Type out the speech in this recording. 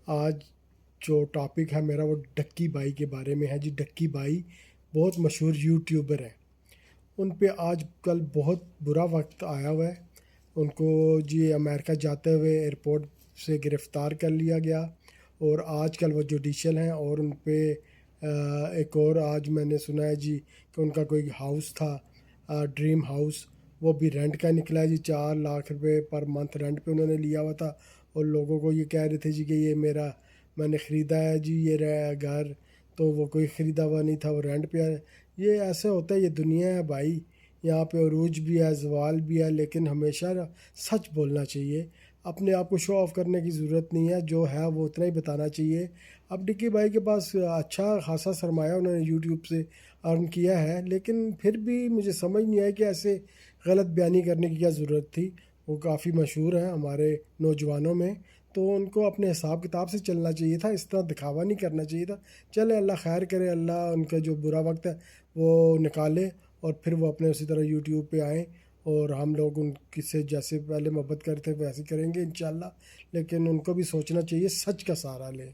آج جو ٹاپک ہے میرا وہ ڈکی بائی کے بارے میں ہے جی۔ ڈکی بائی بہت مشہور یوٹیوبر ہیں، ان پہ آج کل بہت برا وقت آیا ہوا ہے۔ ان کو جی امریکہ جاتے ہوئے ایئرپورٹ سے گرفتار کر لیا گیا، اور آج کل وہ جوڈیشل ہیں، اور ان پہ ایک اور آج میں نے سنا ہے جی کہ ان کا کوئی ہاؤس تھا، ڈریم ہاؤس، وہ بھی رینٹ کا نکلا ہے جی۔ 4 لاکھ روپے پر منتھ رینٹ پہ انہوں نے لیا ہوا تھا، اور لوگوں کو یہ کہہ رہے تھے جی کہ یہ میں نے خریدا ہے جی یہ گھر، تو وہ کوئی خریدا ہوا نہیں تھا، وہ رینٹ پہ ہے۔ یہ ایسے ہوتا ہے، یہ دنیا ہے بھائی، یہاں پہ عروج بھی ہے، زوال بھی ہے، لیکن ہمیشہ سچ بولنا چاہیے۔ اپنے آپ کو شو آف کرنے کی ضرورت نہیں ہے، جو ہے وہ اتنا ہی بتانا چاہیے۔ اب ڈکی بھائی کے پاس اچھا خاصا سرمایہ انہوں نے یوٹیوب سے ارن کیا ہے، لیکن پھر بھی مجھے سمجھ نہیں آیا کہ ایسے غلط بیانی کرنے کی کیا ضرورت تھی۔ وہ کافی مشہور ہیں ہمارے نوجوانوں میں، تو ان کو اپنے حساب کتاب سے چلنا چاہیے تھا، اس طرح دکھاوا نہیں کرنا چاہیے تھا۔ چلے اللہ خیر کرے، اللہ ان کا جو برا وقت ہے وہ نکالے، اور پھر وہ اپنے اسی طرح یوٹیوب پہ آئیں، اور ہم لوگ ان سے جیسے پہلے محبت کرتے ویسے کریں گے انشاءاللہ۔ لیکن ان کو بھی سوچنا چاہیے، سچ کا سہارا لیں۔